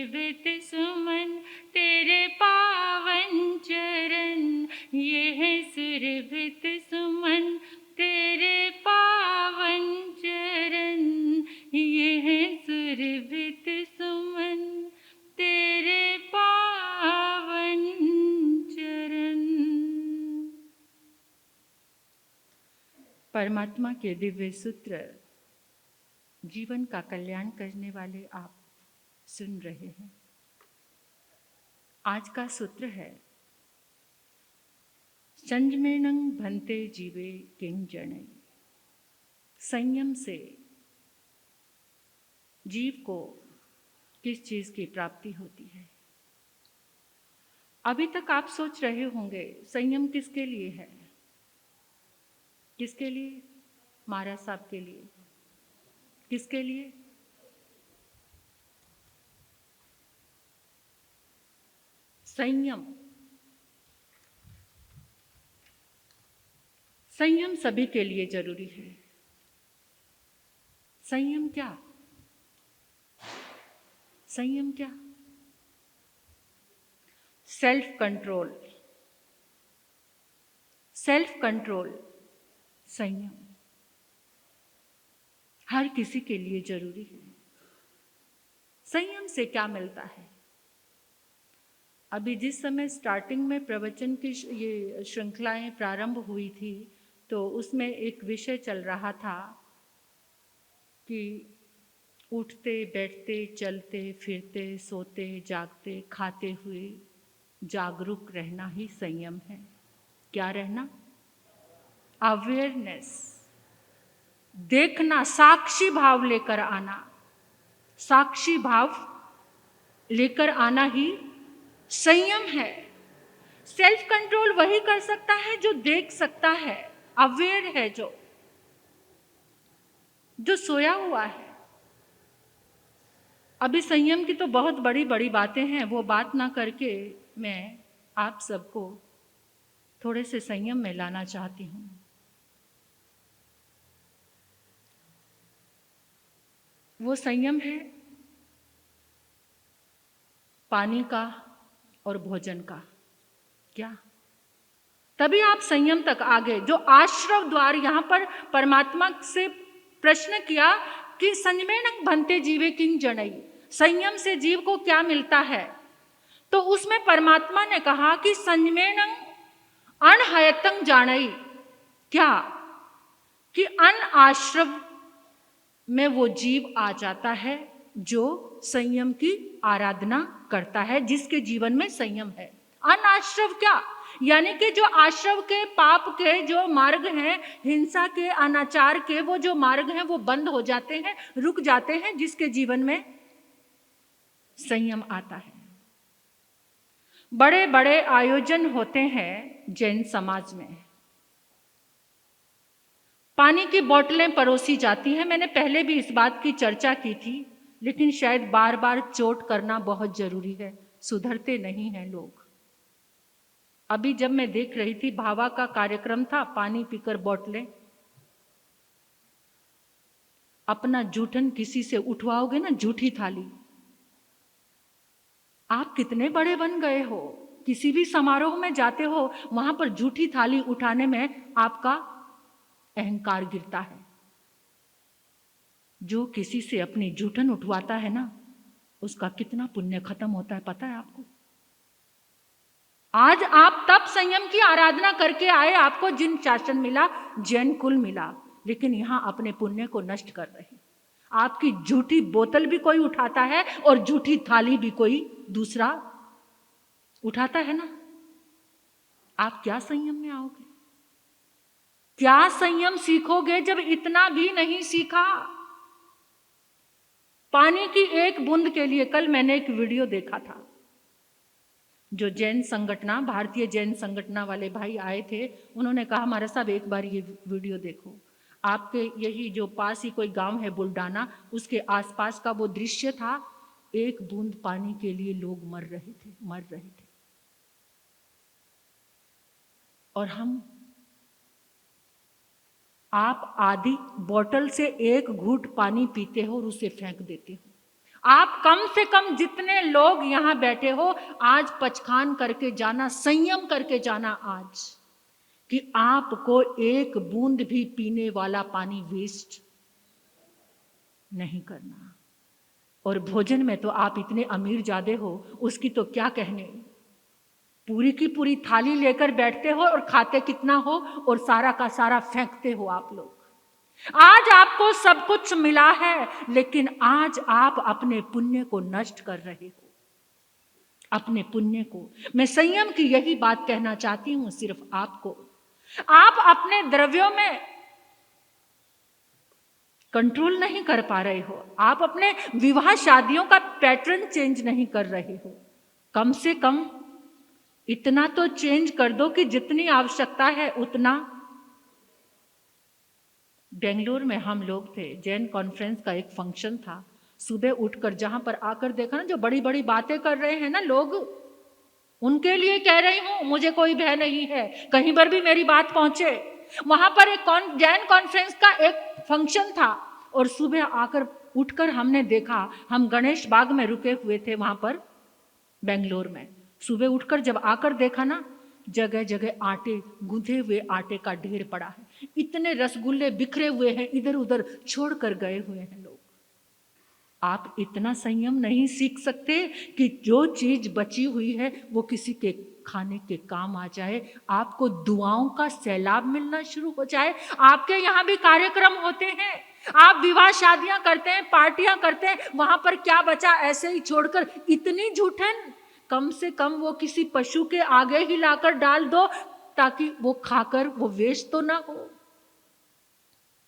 सुरभित सुमन तेरे पावन चरण, ये है सुरभित सुमन तेरे पावन चरण, ये है सुरभित सुमन तेरे पावन चरण। परमात्मा के दिव्य सूत्र जीवन का कल्याण करने वाले आप सुन रहे हैं। आज का सूत्र है संयमेनं भन्ते जीवे किंजनै। संयम से जीव को किस चीज की प्राप्ति होती है? अभी तक आप सोच रहे होंगे संयम किसके लिए है? किसके लिए? महाराज साहब के लिए। किसके लिए? संयम। संयम सभी के लिए जरूरी है। संयम क्या? संयम क्या? Self control. सेल्फ कंट्रोल, संयम हर किसी के लिए जरूरी है। संयम से क्या मिलता है? अभी जिस समय स्टार्टिंग में प्रवचन की ये श्रृंखलाएं प्रारंभ हुई थी, तो उसमें एक विषय चल रहा था कि उठते बैठते चलते फिरते सोते जागते खाते हुए जागरूक रहना ही संयम है। क्या रहना? अवेयरनेस, देखना, साक्षी भाव लेकर आना। साक्षी भाव लेकर आना ही संयम है। सेल्फ कंट्रोल वही कर सकता है जो देख सकता है, अवेयर है, जो सोया हुआ है। अभी संयम की तो बहुत बड़ी बड़ी बातें हैं, वो बात ना करके मैं आप सबको थोड़े से संयम में लाना चाहती हूँ। वो संयम है पानी का और भोजन का। क्या? तभी आप संयम तक आ गए। जो आश्रव द्वार, यहां पर परमात्मा से प्रश्न किया कि संयमेनं भन्ते जीवे किंजनै, संयम से जीव को क्या मिलता है? तो उसमें परमात्मा ने कहा कि संयमेनं अनहयतं जानै। क्या? कि अन आश्रव में वो जीव आ जाता है जो संयम की आराधना करता है, जिसके जीवन में संयम है। अनाश्रव क्या? यानी कि जो आश्रव के, पाप के जो मार्ग हैं, हिंसा के, अनाचार के, वो जो मार्ग हैं वो बंद हो जाते हैं, रुक जाते हैं, जिसके जीवन में संयम आता है। बड़े बड़े आयोजन होते हैं जैन समाज में। पानी की बोतलें परोसी जाती हैं। मैंने पहले भी इस बात की चर्चा की थी, लेकिन शायद बार बार चोट करना बहुत जरूरी है। सुधरते नहीं हैं लोग। अभी जब मैं देख रही थी, भावा का कार्यक्रम था, पानी पीकर बोतलें, अपना जूठन किसी से उठवाओगे ना, जूठी थाली, आप कितने बड़े बन गए हो। किसी भी समारोह में जाते हो, वहां पर जूठी थाली उठाने में आपका अहंकार गिरता है। जो किसी से अपनी जूठन उठवाता है ना, उसका कितना पुण्य खत्म होता है, पता है आपको? आज आप तब संयम की आराधना करके आए, आपको जिन शासन मिला, जैन कुल मिला, लेकिन यहां अपने पुण्य को नष्ट कर रहे हैं। आपकी जूठी बोतल भी कोई उठाता है और जूठी थाली भी कोई दूसरा उठाता है ना। आप क्या संयम में आओगे? क्या संयम सीखोगे जब इतना भी नहीं सीखा? पानी की एक बूंद के लिए कल मैंने एक वीडियो देखा था, जो जैन संगठना, भारतीय जैन संगठना वाले भाई आए थे। उन्होंने कहा महाराज साहब एक बार ये वीडियो देखो। आपके यही जो पास ही कोई गांव है बुल्डाना, उसके आसपास का वो दृश्य था। एक बूंद पानी के लिए लोग मर रहे थे। और आप आधी बोतल से एक घूंट पानी पीते हो और उसे फेंक देते हो। आप कम से कम जितने लोग यहां बैठे हो आज पचखान करके जाना, संयम करके जाना आज, कि आपको एक बूंद भी पीने वाला पानी वेस्ट नहीं करना। और भोजन में तो आप इतने अमीर जादे हो, उसकी तो क्या कहने, पूरी की पूरी थाली लेकर बैठते हो और खाते कितना हो और सारा का सारा फेंकते हो आप लोग। आज आपको सब कुछ मिला है, लेकिन आज आप अपने पुण्य को नष्ट कर रहे हो, अपने पुण्य को। मैं संयम की यही बात कहना चाहती हूं सिर्फ आपको। आप अपने द्रव्यों में कंट्रोल नहीं कर पा रहे हो, आप अपने विवाह शादियों का पैटर्न चेंज नहीं कर रहे हो। कम से कम इतना तो चेंज कर दो कि जितनी आवश्यकता है उतना। बेंगलुरु में हम लोग थे, जैन कॉन्फ्रेंस का एक फंक्शन था। सुबह उठकर जहां पर आकर देखा ना, जो बड़ी बड़ी बातें कर रहे हैं ना लोग, उनके लिए कह रही हूं, मुझे कोई भय नहीं है, कहीं पर भी मेरी बात पहुंचे। वहां पर एक जैन कॉन्फ्रेंस का एक फंक्शन था और सुबह आकर उठकर हमने देखा, हम गणेश बाग में रुके हुए थे वहां पर बेंगलोर में। सुबह उठकर जब आकर देखा ना, जगह जगह आटे, गूंथे हुए आटे का ढेर पड़ा है, इतने रसगुल्ले बिखरे हुए हैं, इधर उधर छोड़कर गए हुए हैं लोग। आप इतना संयम नहीं सीख सकते कि जो चीज बची हुई है वो किसी के खाने के काम आ जाए, आपको दुआओं का सैलाब मिलना शुरू हो जाए। आपके यहाँ भी कार्यक्रम होते हैं, आप विवाह शादियां करते हैं, पार्टियां करते हैं, वहां पर क्या बचा ऐसे ही छोड़कर। इतनी झूठन, कम से कम वो किसी पशु के आगे ही लाकर डाल दो ताकि वो खाकर वो वेस्ट तो ना हो।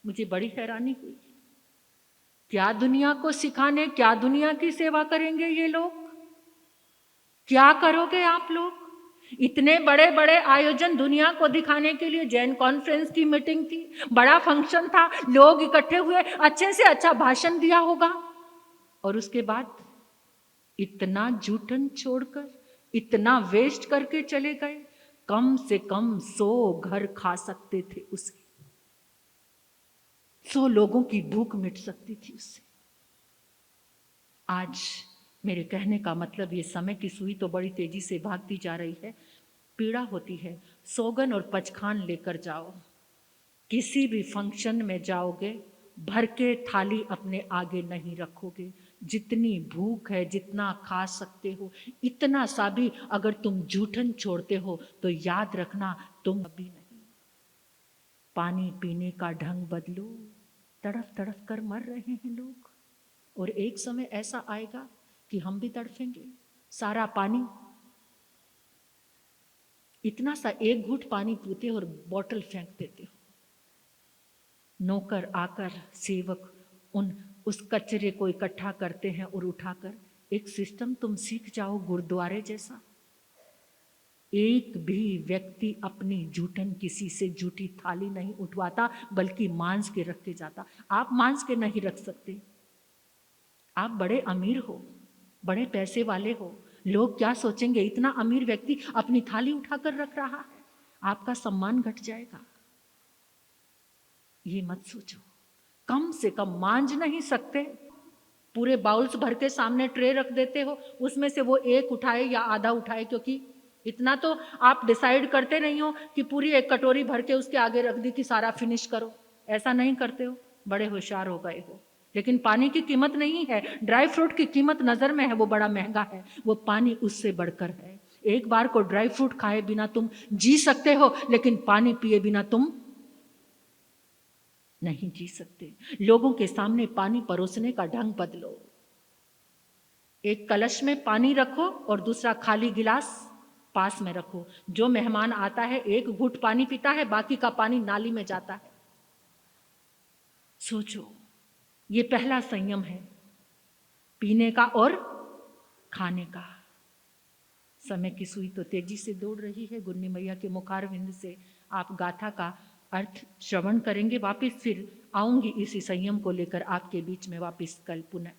मुझे बड़ी हैरानी हुई, क्या दुनिया को सिखाने, क्या दुनिया की सेवा करेंगे ये लोग? क्या करोगे आप लोग? इतने बड़े बड़े आयोजन दुनिया को दिखाने के लिए, जैन कॉन्फ्रेंस की मीटिंग थी, बड़ा फंक्शन था, लोग इकट्ठे हुए, अच्छे से अच्छा भाषण दिया होगा, और उसके बाद इतना जूठन छोड़कर, इतना वेस्ट करके चले गए। कम से कम 100 घर खा सकते थे उसे, 100 लोगों की भूख मिट सकती थी उससे। आज मेरे कहने का मतलब, ये समय की सुई तो बड़ी तेजी से भागती जा रही है, पीड़ा होती है। सौगन और पचखान लेकर जाओ, किसी भी फंक्शन में जाओगे, भर के थाली अपने आगे नहीं रखोगे। जितनी भूख है, जितना खा सकते हो, इतना सा भी अगर तुम जूठन छोड़ते हो तो याद रखना तुम अभी नहीं। पानी पीने का ढंग बदलो, तड़फ तड़फ कर मर रहे हैं लोग, और एक समय ऐसा आएगा कि हम भी तड़फेंगे। सारा पानी, इतना सा एक घूंट पानी पीते हो और बोतल फेंक देते हो। नौकर आकर, सेवक उस कचरे को इकट्ठा करते हैं और उठाकर, एक सिस्टम तुम सीख जाओ गुरुद्वारे जैसा। एक भी व्यक्ति अपनी जूठन किसी से जूठी थाली नहीं उठवाता, बल्कि मांस के रख के जाता। आप मांस के नहीं रख सकते, आप बड़े अमीर हो, बड़े पैसे वाले हो, लोग क्या सोचेंगे, इतना अमीर व्यक्ति अपनी थाली उठाकर रख रहा है, आपका सम्मान घट जाएगा। ये मत सोचो। कम से कम मांझ नहीं सकते, पूरे बाउल्स भर के सामने ट्रे रख देते हो, उसमें से वो एक उठाए या आधा उठाए, क्योंकि इतना तो आप डिसाइड करते नहीं हो कि पूरी एक कटोरी भर के उसके आगे रख दी कि सारा फिनिश करो। ऐसा नहीं करते हो, बड़े होशियार हो गए हो। लेकिन पानी की कीमत नहीं है, ड्राई फ्रूट की कीमत नजर में है, वो बड़ा महंगा है, वो पानी उससे बढ़कर है। एक बार को ड्राई फ्रूट खाए बिना तुम जी सकते हो, लेकिन पानी पिए बिना तुम नहीं जी सकते। लोगों के सामने पानी परोसने का ढंग बदलो। एक कलश में पानी रखो और दूसरा खाली गिलास पास में रखो। जो मेहमान आता है एक घूंट पानी पीता है, बाकी का पानी नाली में जाता है। सोचो, ये पहला संयम है, पीने का और खाने का। समय की सुई तो तेजी से दौड़ रही है। गुन्नी मैया के मुखारविंद से आप गाथा का अर्थ श्रवण करेंगे। वापिस फिर आऊंगी इसी संयम को लेकर आपके बीच में वापिस कल पुनः।